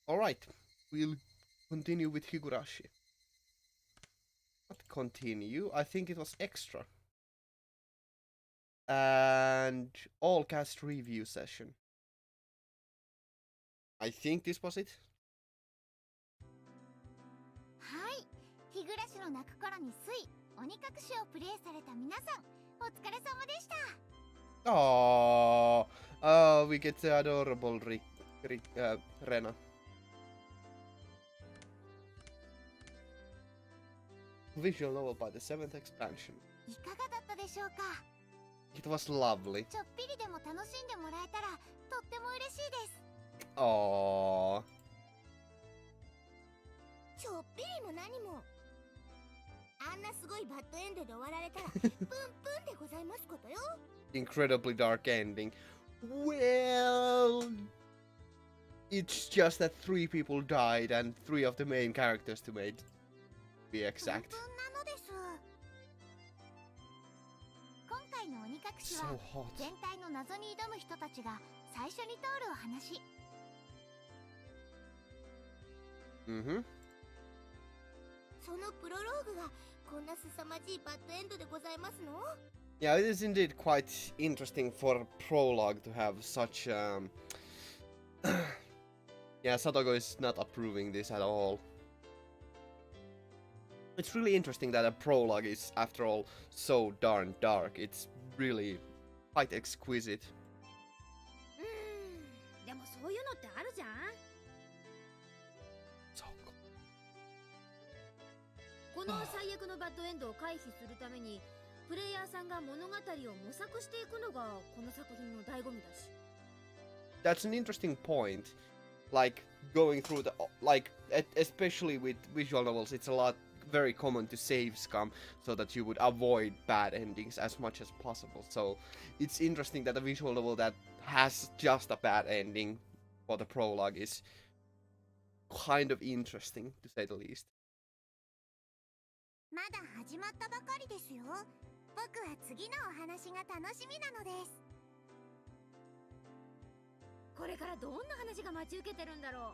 Alright, we'll continue with Higurashi. Not continue, I think it was extra. And all cast review session. I think this was it. はい、日暮の泣く頃に水、鬼隠しをプレイされた皆さん、お疲れ様でした。Oh, we get the adorable Rena. Visual novel by the 7th expansion. いかがだったでしょうか。 It was lovely. ちょっぴりでも楽しんでもらえたらとっても嬉しいです。 Oh. ちょっぴりも何も。あんなすごいバッドエンドで終わられたらプンプンでございますことよ。Incredibly dark ending. Well, it's just that 3 people died and 3 of the main characters to be exact. プンプンなのです。今回の鬼隠しは So hot. 全体の謎に挑む人たちが最初に通るお話。 Mm-hmm. そのプロローグがこんな凄まじいバッドエンドでございますの？ Yeah, it is indeed quite interesting for a prologue to have such Yeah, Satogo is not approving this at all. It's really interesting that a prologue is, after all, so darn dark. It's really quite exquisite. でもそういうのってあるじゃん。 So cool. この最悪のバッドエンドを回避するためにプレイヤーさんが物語を模索していくのがこの作品の醍醐味だし。 That's an interesting point. Like, going through the... Like, especially with visual novels, it's a lot very common to save scum so that you would avoid bad endings as much as possible. So, it's interesting that a visual novel that has just a bad ending for the prologue is kind of interesting, to say the least. まだ始まったばかりですよ。僕は次のお話が楽しみなのです。 これからどんな話が待ち受けてるんだろ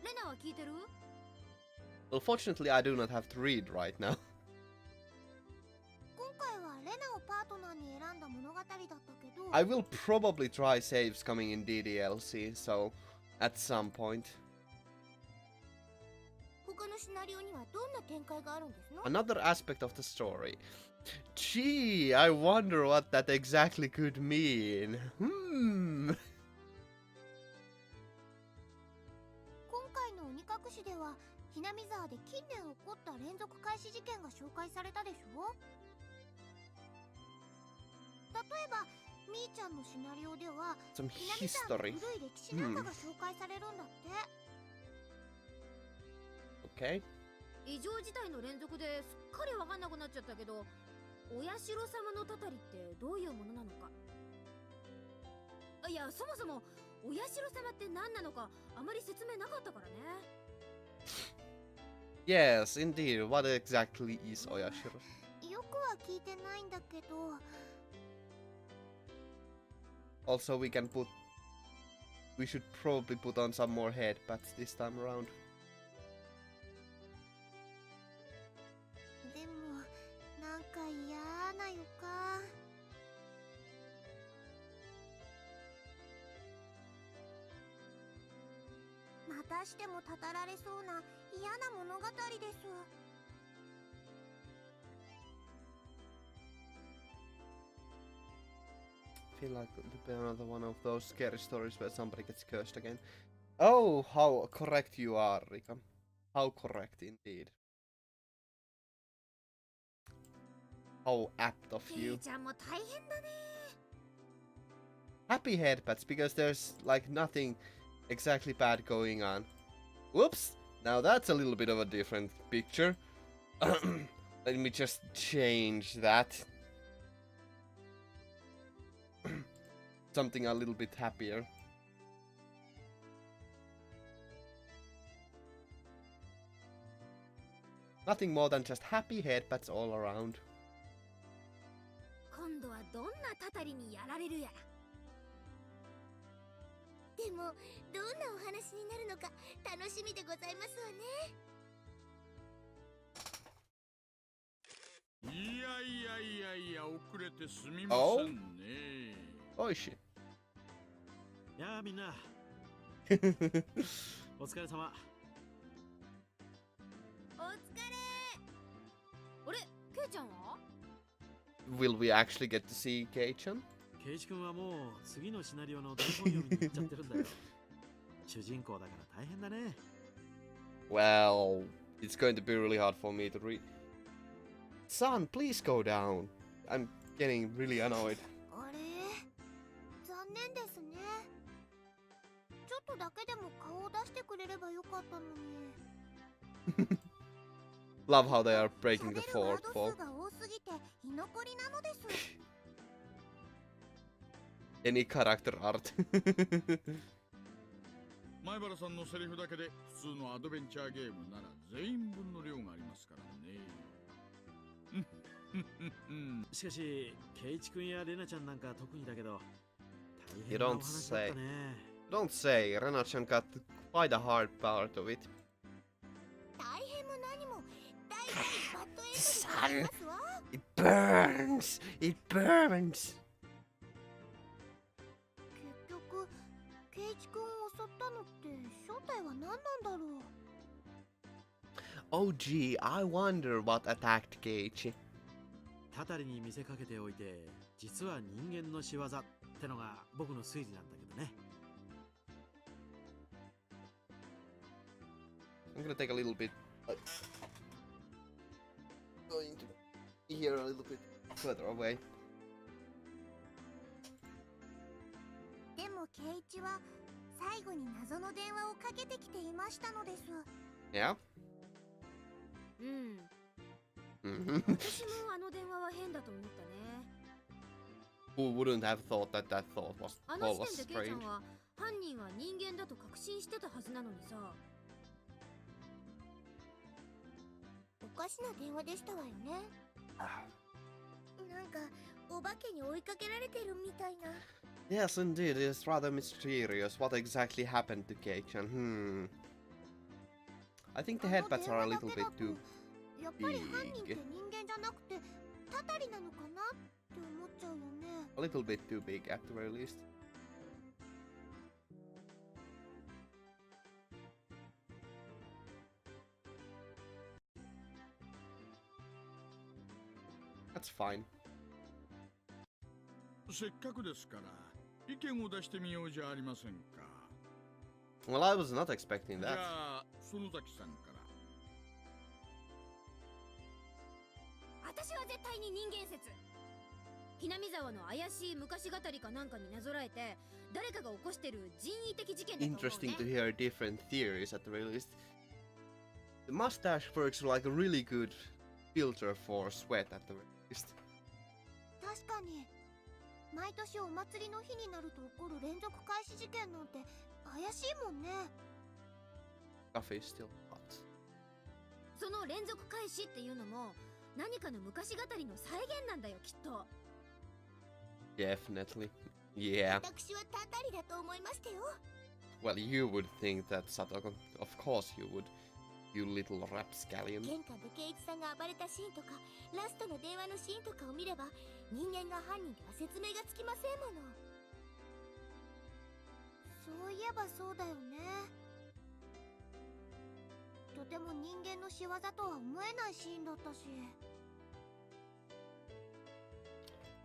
う。レナは聞いてる？ Well, fortunately, I do not have to read right now. 今回はレナをパートナーに選んだ物語だったけど、 I will probably try saves coming in DDLC, so at some point. 他のシナリオにはどんな展開があるんですの？ Another aspect of the story. Gee, I wonder what that exactly could mean. 今回の鬼隠しでは、ひなみ沢で近年起こった連続開始事件が紹介されたでしょ。例えば、みーちゃんのシナリオでは、 Some ひなみ沢の history. 古い歴史なんかが紹介されるんだって。 Okay. 異常事態の連続ですっかりわかんなくなっちゃったけど、お社様のたたりってどういうものなのか。いや、そもそもお社様って何なのかあまり説明なかったからね。 Yes, indeed. What exactly is Oyashiro? よくは聞いてないんだけど、 Also, we should probably put on some more headpads this time around. でもなんか嫌な予感。またしてもたたられそうな嫌な物語です。 I feel like it'll be another one of those scary stories where somebody gets cursed again. Oh, how correct you are, Rika. How correct indeed. How apt of ケイ you. ちゃんも大変だね。 Happy headpads because there's like nothing exactly bad going on. Whoops! Now that's a little bit of a different picture. Let me just change that. Something a little bit happier. Nothing more than just happy headpads all around. 今度はどんなたたりにやられるやら。もどんなお話になるのか楽しみでございますわね。いやいやいやいや、遅れてすみませんね。Oh shit. やあみんなお疲れ様。お疲れ。あれ、ケイちゃんは？ Will we actually get to see Kei-chan? ケイチ君はもう次のシナリオの台本読みに行っちゃってるんだよ。主人公だから大変だね。Well, it's going to be really hard for me to read. Son, please go down. I'm getting really annoyed. あれ、残念ですね。ちょっとだけでも顔を出してくれればよかったのに。 Love how they are breaking the 喋るワ fourth ード wall. 数が多すぎて居残りなのです。Any character art. 前原さんのセリフだけで普通のアドベンチャーゲームなら全員分の量がありますからね。しかしケイチ君やレナちゃんなんか特にだけど大 You 変なお don't 話だ say. ったね。 Don't say. Renachan got quite a hard part of it. 大変も何も大体バッドエンドでございますわ。 It burns! It burns! 結局ケイチ君を襲ったのって正体は何なんだろう。 Oh gee, I wonder what attacked Keiichi. タタリに見せかけておいて実は人間の仕業ってのが僕の推理なんだけどね。 I'm gonna take a little bit. Going to here a little bit further away. でもケイチは最後に謎の電話をかけてきていましたのです。 Yeah? うん。 Mhm. 私もあの電話は変だと思ったね。 Who wouldn't have thought that that thought was あの call 時 was 点でケイちゃ strange? んは犯人は人間だと確信してたはずなのにさ。おかしな電話でしたわよね。なんかお化けに追いかけられてるみたいな。 Yes, indeed, it's rather mysterious what exactly happened to Keichan. I think the あの headbats 電 are 話 a だ little けだ bit と too やっぱり犯人って big. 人間じゃなくてタタリなのかなって思っちゃうよね。 A little bit too big at the very least. That's fine. せっかくですから意見を出してみようじゃありませんか。 Well, I was not expecting じ that. ゃあ園崎さんから。私は絶対に人間説。ひなみ沢の怪しい昔語りかなんかになぞらえて誰かが起こしてる人為的事件だと思う Interesting to ね。 hear different theories at the very least. The mustache works like a really good filter for sweat at the very least. 確かに毎年お祭りの日になると起こる連続開始事件なんて怪しいもんね。 Coffee is still hot. その連続開始っていうのも何かの昔語りの再現なんだよきっと。 Definitely. Yeah. 私はタタリだと思いましたよ。 Well, you would think that Satoko. Of course you would. You little rapscallion. 玄関でケイチさんが暴れたシーンとかラストの電話のシーンとかを見れば人間が犯人かは説明がつきませんもの。そういえばそうだよね。とても人間の仕業とは思えないシーンだったし。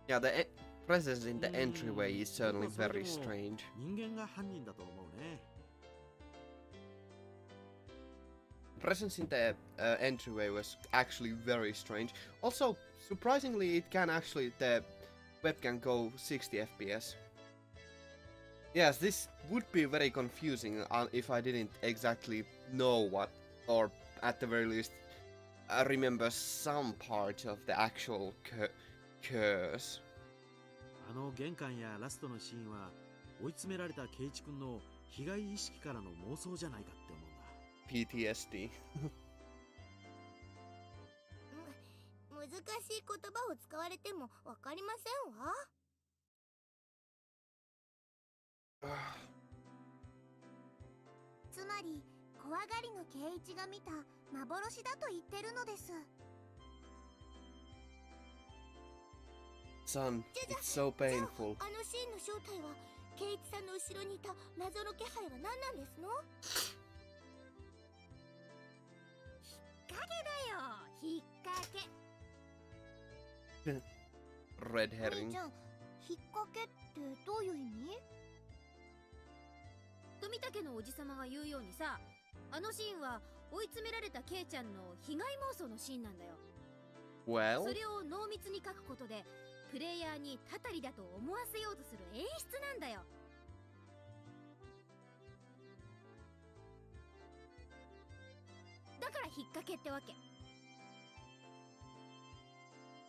Yeah, the presence in the entryway is certainly very strange. 人間が犯人だと思うね。 Presence in the entryway was actually very strange. Also, surprisingly, it can actually the webcam go 60 FPS. Yes, this would be very confusing if I didn't exactly know what, or at the very least, I remember some parts of the actual curse. あの玄関やラストのシーンは追い詰められたケイチ君の被害意識からの妄想じゃないかって思うんだ。 PTSD. 難しい言葉を使われてもわかりませんわ。り怖がりの圭一が見た幻だと言ってるのです。 Son, it's so painful. あのシーンの正体は圭一さんの後ろにいた謎の気配は何なんですの？引っ掛けだよ、引っ掛け。 Red お herring. 兄ちゃん、引っ掛けってどういう意味？富武のおじさまが言うようにさ、あのシーンは追い詰められたケイちゃんの被害妄想のシーンなんだよ。 Well, それを濃密に書くことでプレイヤーにたたりだと思わせようとする演出なんだよ。だから引っ掛けってわけ。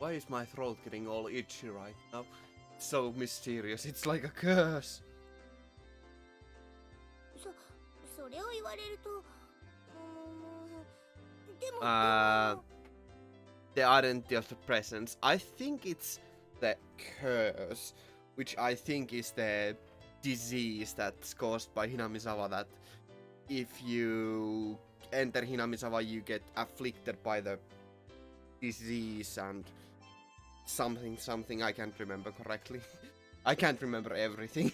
why is my throat getting all itchy right now? So mysterious. It's like a curse. それを言われると、でも、The identity of the presence. I think it's the curse, which I think is the disease that's caused by Hinamizawa. That if you enter Hinamizawa, you get afflicted by the disease and something. I can't remember correctly. I can't remember everything.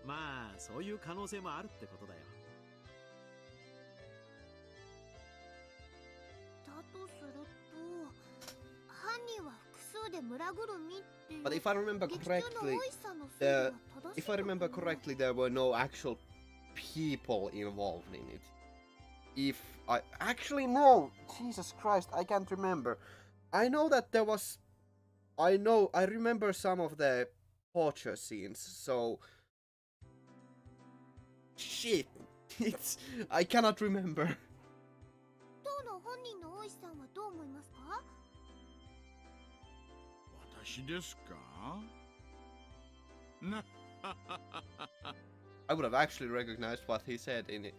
まあそういう可能性もあるってことだよ。だとすると、犯人は複数で村ぐるみっていう。 But if I remember 劇中の correctly, 大石さんの推理は正しい if I のか remember な？ correctly, there were no actual people involved in it. If I actually no, Jesus Christ, I can't remember. I know that there was. I remember some of the torture scenes. So shit, I cannot remember. 当の本人の大石さんはどう思いますか？私ですか？な I would have actually recognized what he said in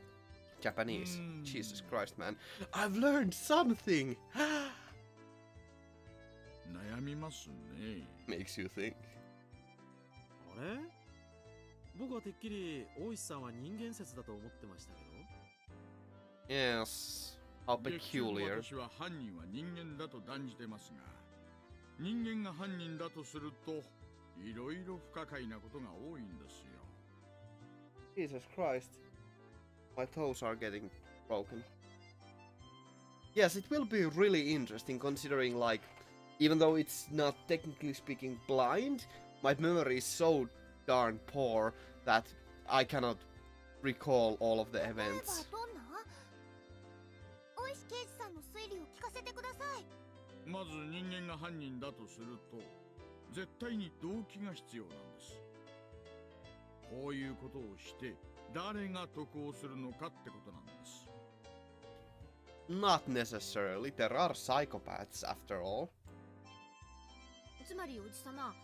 Japanese. Jesus Christ, man. I've learned something! 悩みますね。 Makes you think. あれ、僕はてっきり大石さんは人間説だと思ってましたけど。 Yes. How 劇中の peculiar. 私は犯人は人間だと断じてますが、人間が犯人だとするといろいろ不可解なことが多いんですよ。 Jesus Christ. My toes are getting broken. Yes, it will be really interesting considering, like, even though it's not technically speaking blind, my memory is so darn poor that I cannot recall all of the 例えば events. どんな？大石刑事さんの推理を聞かせてください。まず人間が犯人だとすると絶対に動機が必要なんです。こういうことをして誰が得をするのかってことなんです。 Not necessarily. There are psychopaths after all. つまりおじさま、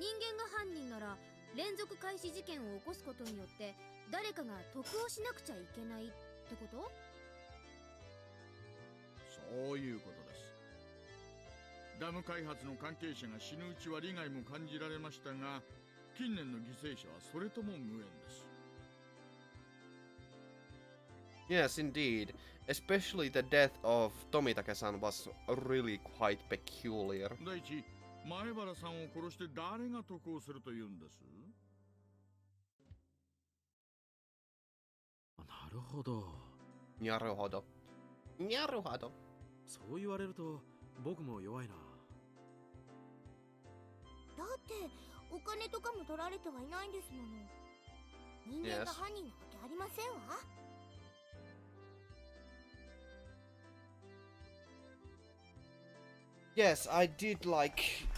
人間が犯人なら連続開始事件を起こすことによって誰かが得をしなくちゃいけないってこと？そういうことです。ダム開発の関係者が死ぬうちは利害も感じられましたが、近年の犠牲者はそれとも無縁です。 Yes, indeed. Especially the death of Tomitake-san was really quite peculiar. 第一、前原さんを殺して誰が得をするというんです？なるほど。 Nyaruhodo. Nyaruhodo. そう言われると僕も弱いな。だってお金とかも取られてはいないんですもの。人間が犯人なわけありませんわ。 Yes, I did like...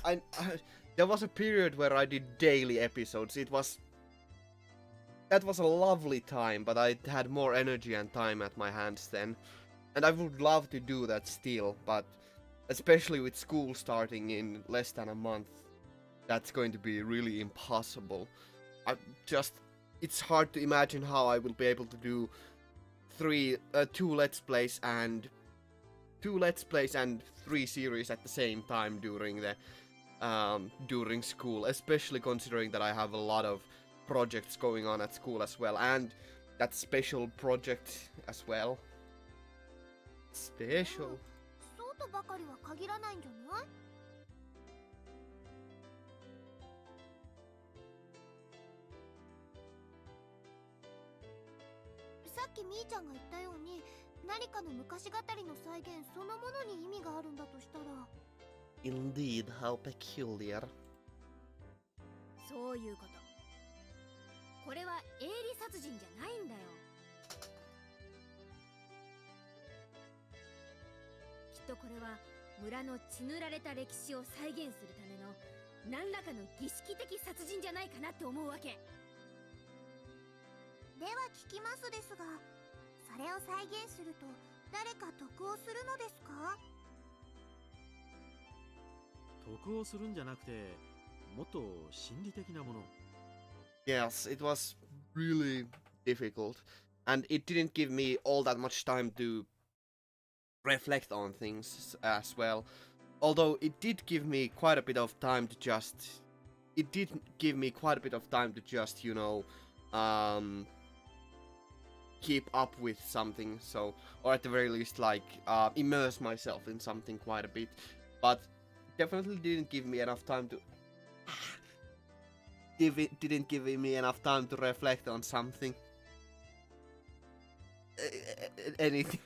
there was a period where I did daily episodes. That was a lovely time, but I had more energy and time at my hands then. And I would love to do that still, but especially with school starting in less than a month, that's going to be really impossible. It's hard to imagine how I will be able to do two Let's Plays and 3 series at the same time during school, especially considering that I have a lot of projects going on at school as well, and that special project as well. Special. そうとばかりは限らないんじゃない？さっきみーちゃんが言ったように、何かの昔語りの再現そのものに意味があるんだとしたら。 Indeed, how peculiar. そういうこと。これは営利殺人じゃないんだよ。きっとこれは村の血塗られた歴史を再現するための何らかの儀式的殺人じゃないかなって思うわけ。では聞きますですが、それを再現すると誰か得をするのですか？得をするんじゃなくて、もっと心理的なもの。 Yes, it was really difficult, and it didn't give me all that much time to reflect on things as well. Although it did give me quite a bit of time to just, you know, keep up with something. So, or at the very least, like immerse myself in something quite a bit. But definitely didn't give me enough time to. Didn't give me enough time to reflect on something. Anything.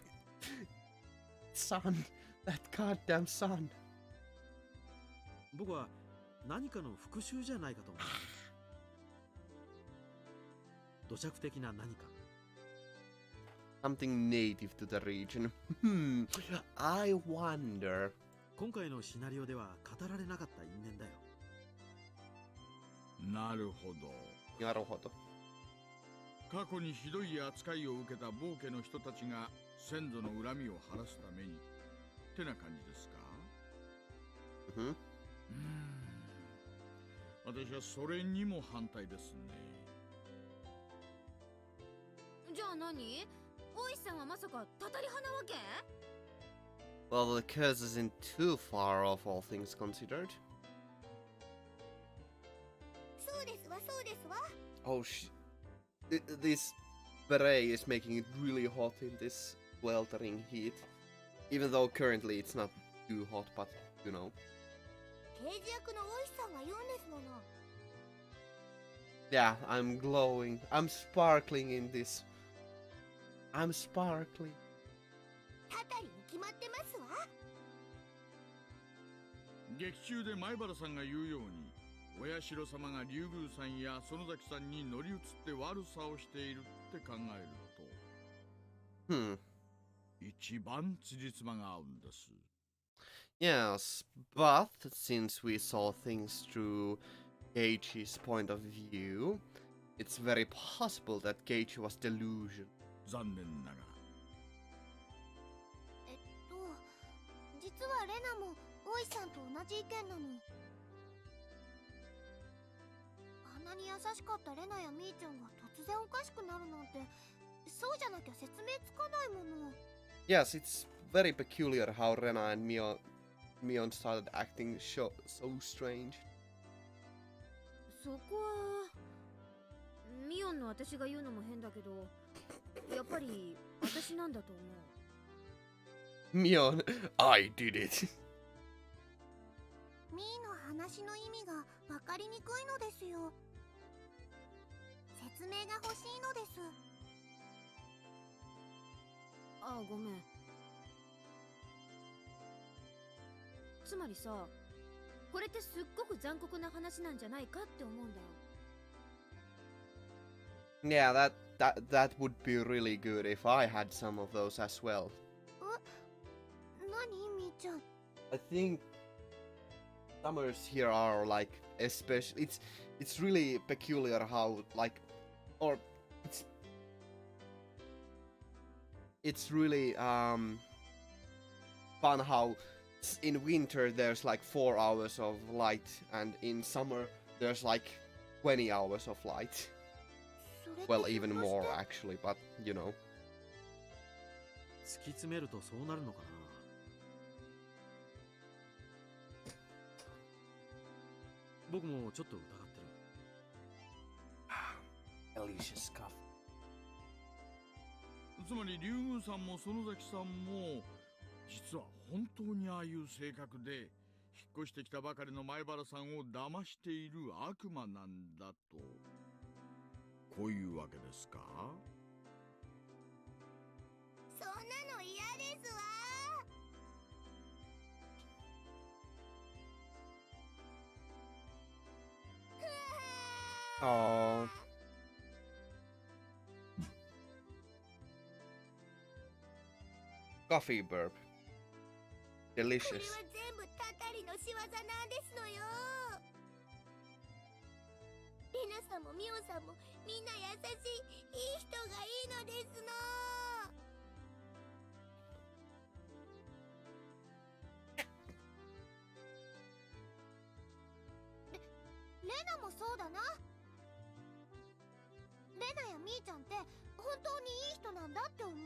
Sun. That goddamn sun. 僕は何かの復讐じゃないかと思う。土着的な何か。 Something native to the region. I wonder. 今回のシナリオでは語られなかった因縁だよ。なるほど。なるほど。過去にひどい扱いを受けた暴家の人たちが先祖の恨みを晴らすためにってな感じですか？私はそれにも反対ですね。じゃあ何？大石さんはまさかたたり派なわけ？ Well, the curse isn't too far off, all things considered. そうですわ、そうですわ。 Oh, this beret is making it really hot in this weltering heat. Even though currently it's not too hot, but you know. 刑事役の大石さんが言うんですもの。 Yeah, I'm glowing. I'm sparkling in this. I'm sparkling. たたりに決まってますわ。劇中で前原さんが言うように、親代様が竜宮さんや園崎さんに乗り移って悪さをしているって考えると、一番辻褄が合うんです。 Yes, but since we saw things through Geichi's point of view, it's very possible that Geichi was delusional. 残念ながら。実はレナも大石さんと同じ意見なの。あんなに優しかったレナやミーちゃんが突然おかしくなるなんて、そうじゃなきゃ説明つかないもの。 Yes, it's very peculiar how Rena and Mion started acting so strange. そこはミオンの私が言うのも変だけど、やっぱり私なんだと思う。 Mion, I did it. ミーの話の意味が分かりにくいのですよ。説明が欲しいのです。ああ、ごめん。つまりさ、これってすっごく残酷な話なんじゃないかって思うんだよ。 Yeah, that would be really good if I had some of those as well. 何ミーちゃん。 I think summers here are like especially it's really peculiar how like or it's really fun how in winter there's like 4 hours of light and in summer there's like 20 hours of light. それって Well, even ひょっとして more actually, but you know. 突き詰めるとそうなるのかな。僕もちょっと疑ってる。delicious coffee. つまり竜宮さんも園崎さんも実は本当にああいう性格で、引っ越してきたばかりの前原さんを騙している悪魔なんだと、こういうわけですか？そんなの嫌ですわ。Oh. Coffee burp. これ Delicious. は全部タタリの仕業なんですのよ。レナさんもミオさんもみんな優しい、いい人がいいのですの。レナもそうだな。レナやミーちゃんって本当にいい人なんだって思う。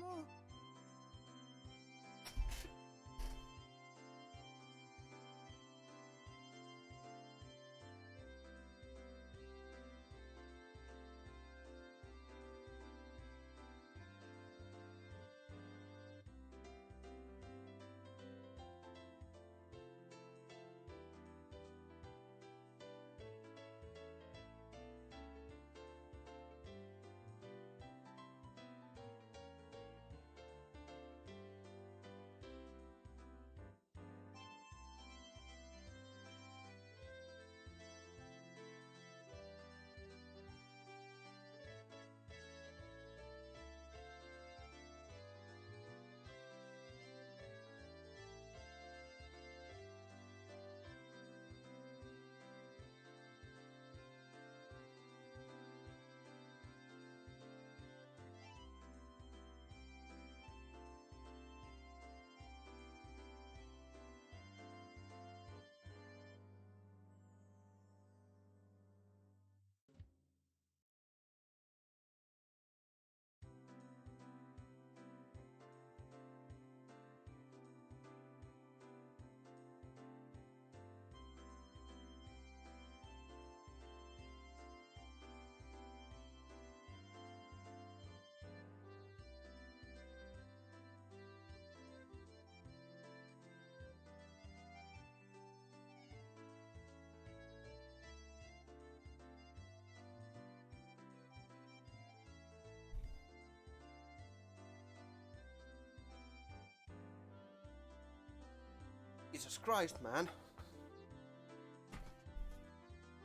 Jesus Christ, man.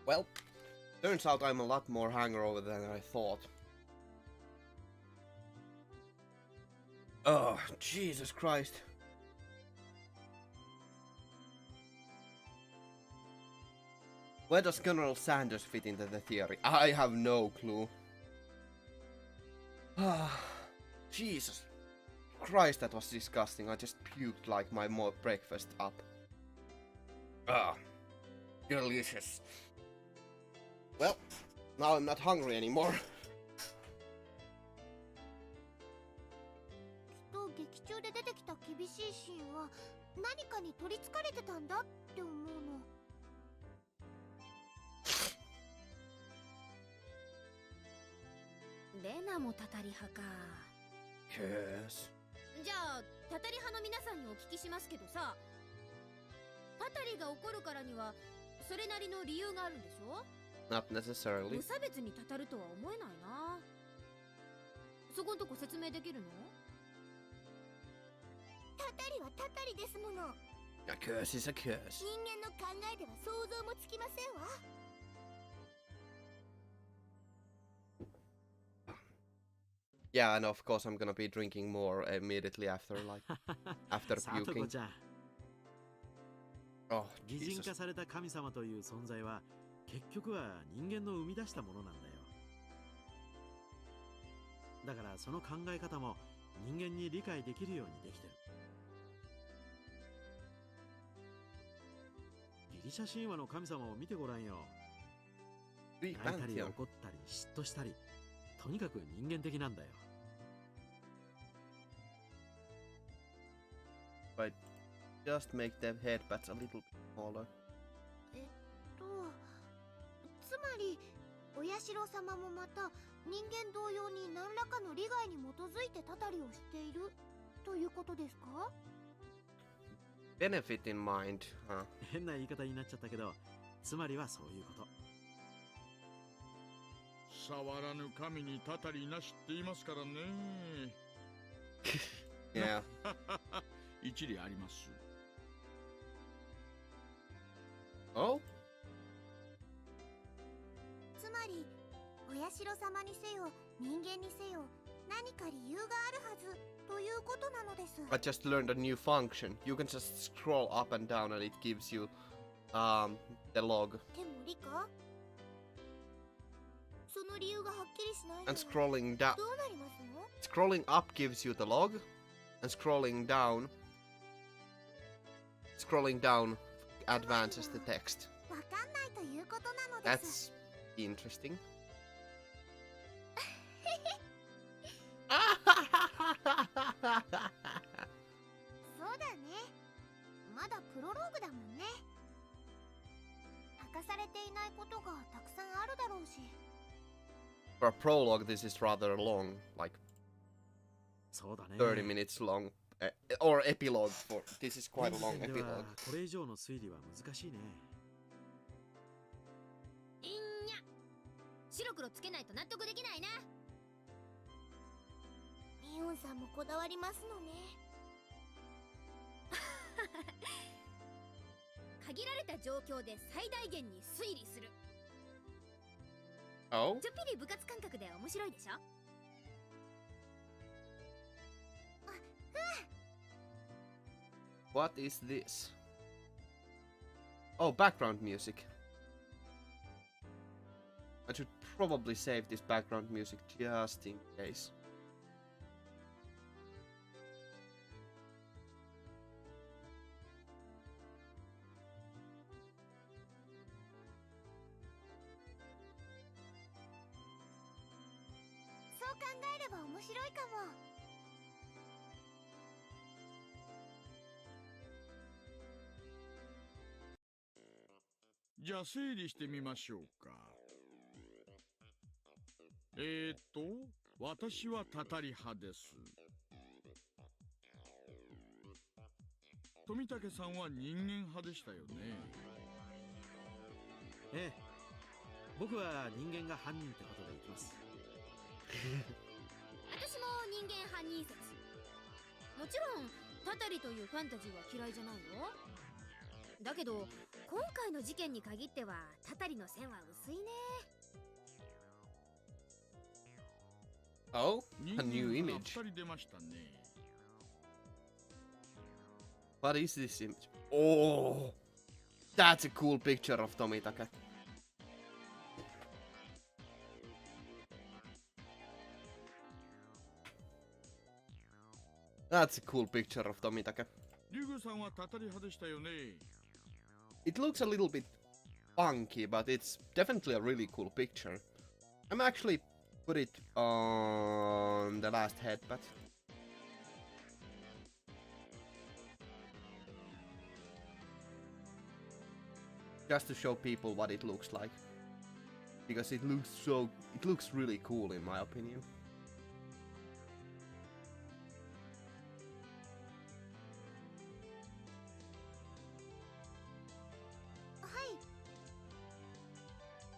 Well, turns out I'm a lot more hangover than I thought. Oh, Jesus Christ. Where does Colonel Sanders fit into the theory? I have no clue. Ah, Jesus Christ, that was disgusting. I just puked like my breakfast up. Ah, delicious. Well, now I'm not hungry anymore. きっと劇中で出てきた厳しいシーンは何かに取りつかれてたんだって思うの。レナもタタリ派か。 Yes. じゃあタタリ派の皆さんにお聞きしますけどさ、タタリが怒るからにはそれなりの理由があるんでしょ？ Not necessarily. 無差別にたたるとは思えないな。そこんとこ説明できるの？タタリはタタリですもの。 A curse is a curse. 人間の考えでは想像もつきませんわ。Yeah, and of course I'm gonna be drinking more immediately after, like, after さとこ puking. ちゃん、 Oh, 擬人 Jesus. 化された神様という存在は結局は人間の生み出したものなんだよ。だからその考え方も人間に理解できるようにできてる。ギリシャ神話の神様を見てごらんよ。 Greek 泣いたり pantheon. 怒ったり嫉妬したり、とにかく人間的なんだよ。 But just make the headpads a little bit smaller. つまりお社様もまた人間同様に何らかの利害に基づいてたたりをしているということですか？ Benefit in mind, huh? 変な言い方になっちゃったけど、つまりはそういうこと。触らぬ神にたたりなしって言いますからね。Yeah. 一理あります。Oh? つまりお社様にせよ人間にせよ何か理由があるはずということなのです。 I just learned a new function. You can just scroll up and down and it gives you the log. でもリカ、その理由がはっきりしないの And は scrolling down どうなりますの？ scrolling up gives you the log and scrolling down advances the text. わかんないということなのです。 That's interesting. そうだね。まだプロローグだもんね。明かされていないことがたくさんあるだろうし。 For a prologue, this is rather long, like そうだね。 30 minutes long, or epilogue. For this is quite a 現 long 時点では epilogue. これ以上の推理は難しいね。いんにゃ、白黒つけないと納得できないな。ミオンさんもこだわりますのね。限られた状況で最大限に推理する。 Oh? ちょっぴり部活感覚で面白いでしょ。 What is this? Oh, background music. I should probably save this background music just in case.そう考えれば面白いかも。じゃあ整理してみましょうか。私はたたり派です。富武さんは人間派でしたよね。ええ。僕は人間が犯人ってことでいきます。私も人間犯人説。もちろんタタリというファンタジーは嫌いじゃないよ。だけど今回の事件に限ってはタタリの線は薄いね。 Oh, 人 a new 間が image. 2人出ましたね。 What is this image? Oh, that's a cool picture of Tomitake. That's a cool picture of Tomitake. リュグさんはたたり派でしたよね。 It looks a little bit funky, but it's definitely a really cool picture. I'm actually put it on the last headband. Just to show people what it looks like. Because it looks really cool in my opinion. はい。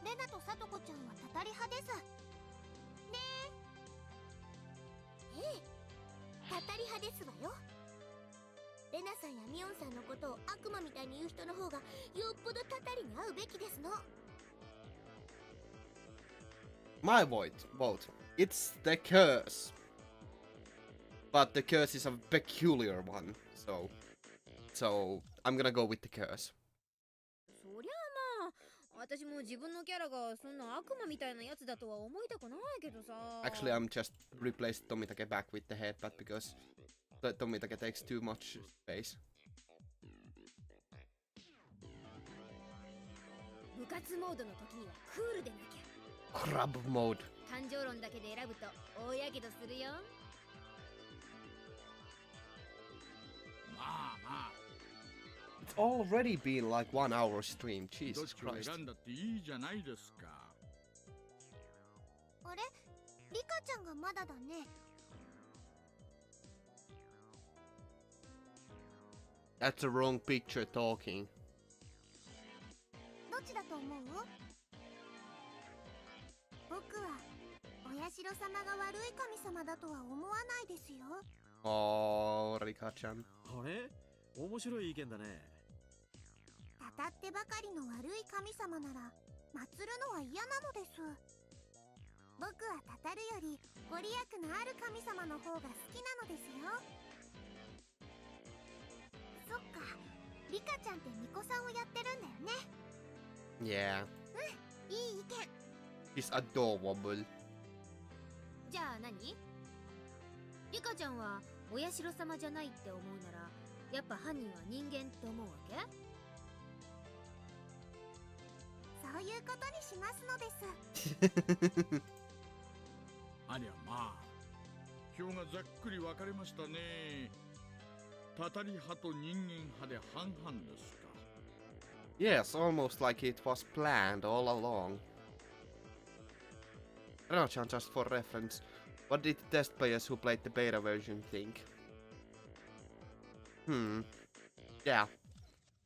レナとサトコちゃんはたたり派です。ねえ。ええ。たたり派ですわよ。レナさんやミオンさんのことを悪魔みたいに言う人の方がよっぽどたたりに合うべきですの。My vote. It's the curse. But the curse is a peculiar one, so I'm gonna go with the curse. そりゃあまあ、私も自分のキャラがそんな悪魔みたいなやつだとは思いたくないけどさ。 Actually, I'm just replaced Tomitake back with the headband because the Tomitake takes too much space. 部活モードの時にはクールでなきゃ。 Crab mode. 感情論だけで選ぶと大やけどするよ。まあまあ、 It's already been like 1 hour stream. どっ Jesus ちを Christ. 選んだっていいじゃないですか。あれ、リカちゃんがまだだね。 That's the wrong picture talking. どっちだと思う？僕はお社様が悪い神様だとは思わないですよ。 Oh, Rika-chan. あれ、面白い意見だね。たたってばかりの悪い神様なら祀るのは嫌なのです。僕はたたるよりご利益のある神様の方が好きなのですよ。そっか、リカちゃんって巫女さんをやってるんだよね。 Yeah. いい意見。 He's adorable. じゃあ何？リカちゃんはお社様じゃないって思うなら、やっぱ犯人は人間って思うわけ？そういうことにしますのです。ありゃまあ、票がざっくり分かれましたね。たたり派と人間派で半々ですか。Yes, almost like it was planned all along. Reno-chan, just for reference, what did the test players who played the beta version think? Yeah.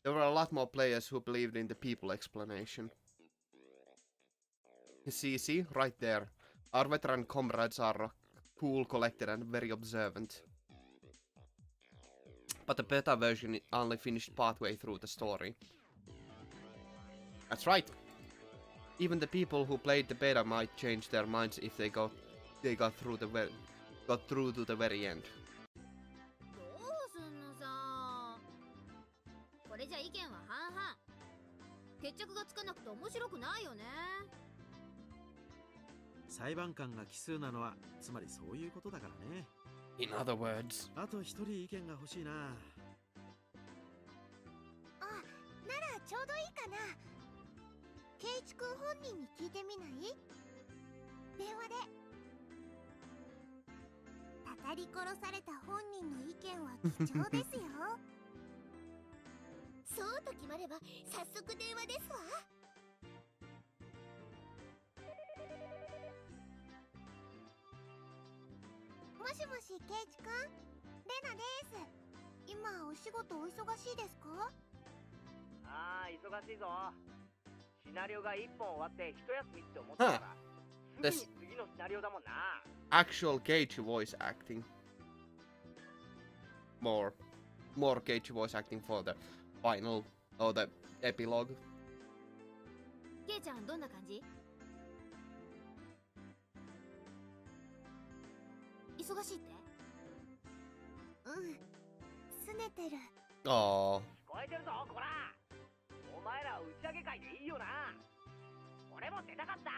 There were a lot more players who believed in the people explanation. See, right there. Our veteran comrades are cool, collected, and very observant. But the beta version only finished partway through the story. That's right. Even the people who played the beta might change their minds if they got through to the very end. どうすんのさ。これじゃ意見は半々。決着がつかなくて面白くないよね。裁判官が奇数なのはつまりそういうことだからね。 In other words. あと一人意見が欲しいな。あ、ならちょうどいいかな。ケイチ君本人に聞いてみない？電話で。たたり殺された本人の意見は貴重ですよ。そうと決まれば早速電話ですわ。もしもし、ケイチ君、レナです。今お仕事お忙しいですか？ああ、忙しいぞ。シナリオが1本終わって一休みって思ってたら、すぐに次のシナリオだもんな。Actual Gage voice acting. More Gage voice acting for the final or the epilogue. ケイちゃんどんな感じ？忙しいって？うん、拗ねてる。Oh. 聞こえてるぞ、こら。お前ら打ち上げ会でいいよな。俺も出たかった。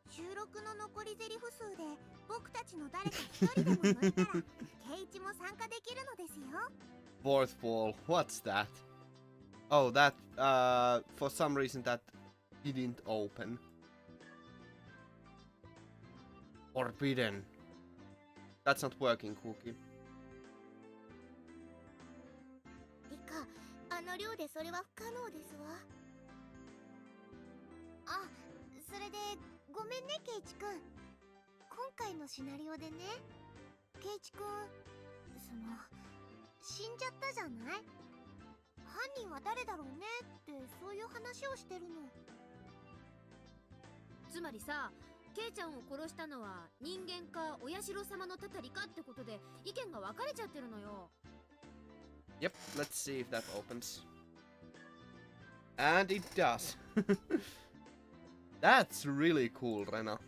収録の残り台詞数で僕たちの誰か一人でも抜いたらケイチも参加できるのですよ。Fourth wall. What's that? Oh, that for some reason that didn't open. Forbidden. That's not working, Cookie. リカ、あの量でそれは不可能ですわ。あ、それでごめんね、ケイチ君。今回のシナリオでね、ケイチ君、死んじゃったじゃない？犯人は誰だろうねってそういう話をしてるの。つまりさ、ケイちゃんを殺したのは人間かお社様のたたりかってことで意見が分かれちゃってるのよ。Yep, let's see if that opens. And it does. That's really cool, Rena.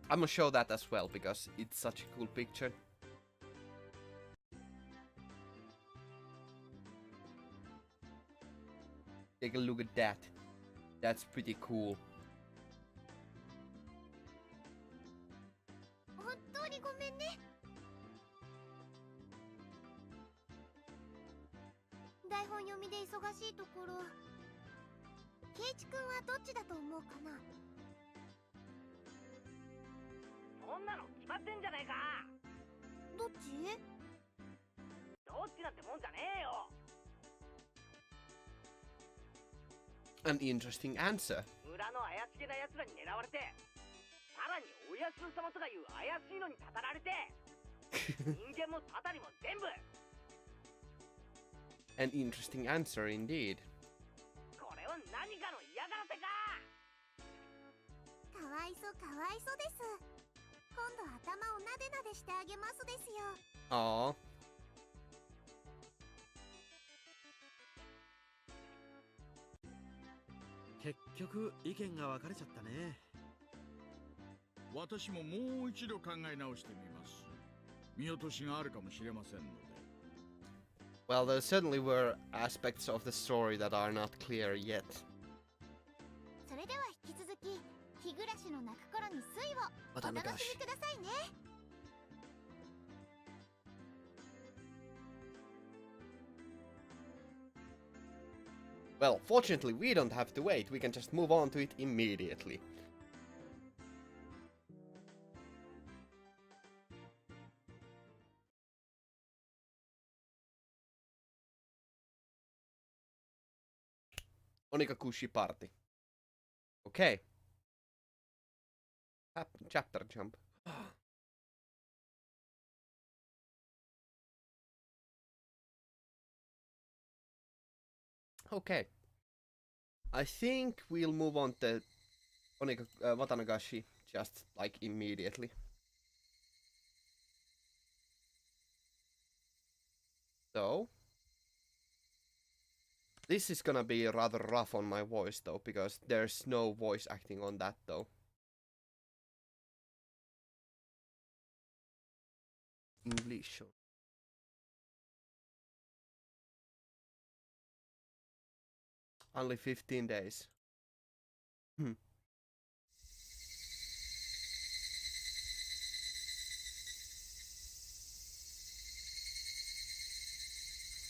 I'm gonna show that as well because it's such a cool picture. Take a look at that. That's pretty cool. 本当にごめんね。台本読みで忙しいところ、ケイチ君はどっちだと思うかな？そんなの決まってんじゃねえか。どっちなんてもんじゃねえよ。 An interesting answer. 村の怪しげな奴らに狙われて、さらにお社様とかいう怪しいのにたたられて、人間もたたりも全部。 An interesting answer indeed. これは何かの嫌がらせか。かわいそうかわいそうです。今度頭をなでなでしてあげますですよ。 Aww. 結局意見が分かれちゃったね。私ももう一度考え直してみます。見落としがあるかもしれませんので。 Well, there certainly were aspects of the story that are not clear yet. それでは引き続き日暮らしの泣く頃に水をお楽しみくださいね。 Well, fortunately, we don't have to wait. We can just move on to it immediately. Onikakushi party. Okay. Chapter jump. Okay. I think we'll move on to Watanagashi just like immediately. So this is gonna be rather rough on my voice though, because there's no voice acting on that though. English. Only 15 days. Hmm.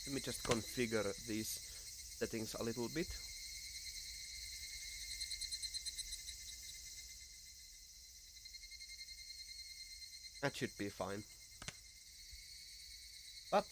Let me just configure these settings a little bit. That should be fine. But